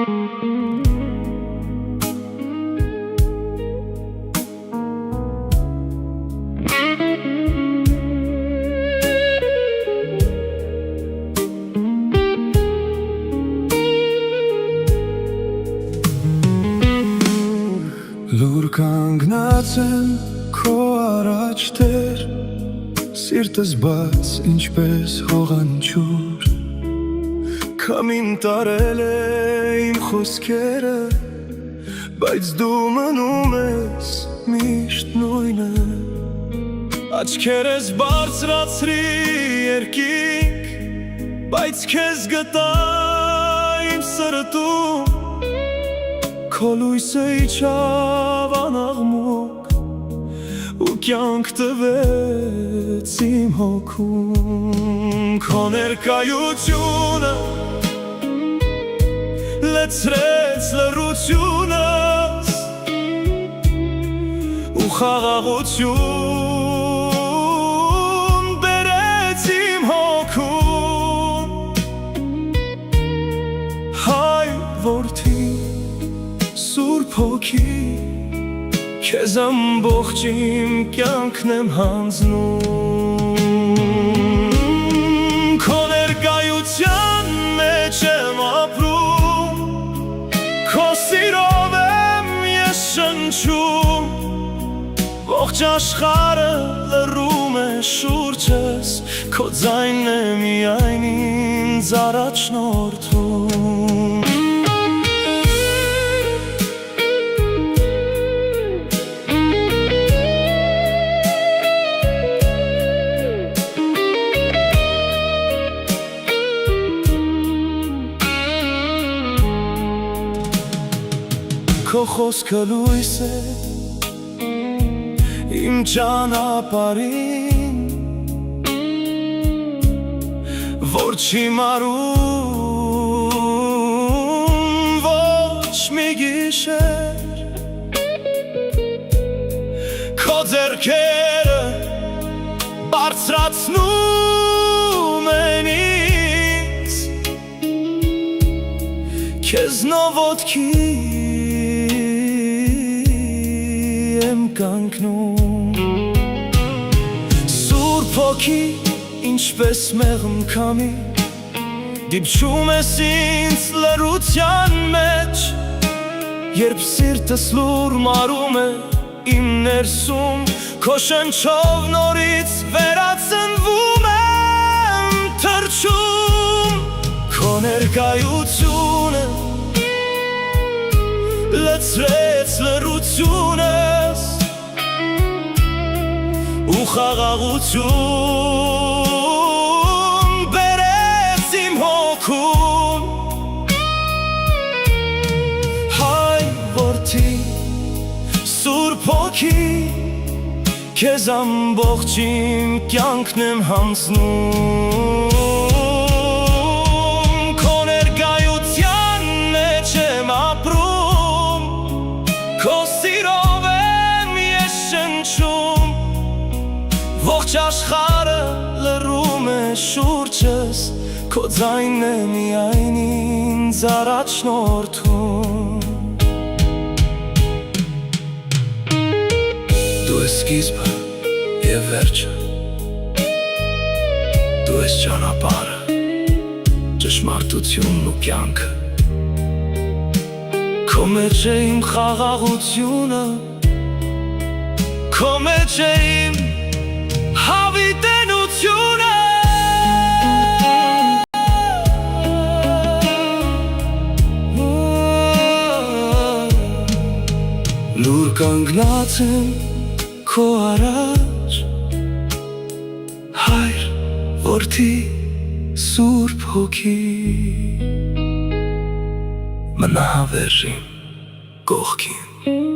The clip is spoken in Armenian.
Լուր կանգնած եմ քո առաջ Տեր, սիրտս բաց ինչպես հողանչուր, քամին տարել է իմ խոսքերը, բայց դու մնում ես միշտ նույնը, աչքերս բարձրացրի երկինք, բայց քեզ գտա իմ սրտում, քո լույսը իջավ անաղմուկ ու կյանք տվեց իմ հոգում, քո ներկայությունը լեցրեց լռությունս ու խաղաղություն բերեց իմ հոգում, հայ որդի Սուրբ հոգի, քեզ ամբողջ իմ կյանքն եմ հանձնում, քո ներկայության մեջ եմ ապրում, քո սիրով եմ ես շնչում, ողջ աշխարհը լռում է շուրջս, քո ձայնն է միայն ինձ առաջնորդում։ Քո խոսքը լույս է իմ ճանապարհին, որ չի մարում ոչ մի գիշեր, քո ձեռքերը բարձրացնում են ինձ, քեզնով ոտքի կանգնում, Սուրբ հոգի ինչպես մեղմ քամի, դիպչում ես ինձ լռության մեջ, երբ սիրտս լուռ մարում է իմ ներսում, քո շնչով նորից վերածնվում եմ թռչում, քո ներկայությունը լցրեց լռությունս ու խաղաղություն բերեց իմ հոգում, հայ որդի Սուրբ հոգի, քեզ ամբողջ իմ կյանքն եմ հանձնում, քո ներկայության մեջ եմ ապրում, քո սիրով եմ ես շնչում, ողջ աշխարհը լռում է շուրջս, քո ձայնն է միայն ինձ առաջնորդում։ Դու ես սկիզբը և վերջը, դու ես ճանապարհը, ճշմարտությունն ու կյանքը, քո մեջ է իմ խաղաղությունը, քո մեջ է իմ հավիտենությունը, լուր կանգնած եմ քո առաջ, հայր որդի Սուրբ հոգի, մնա հավերժին կողքին։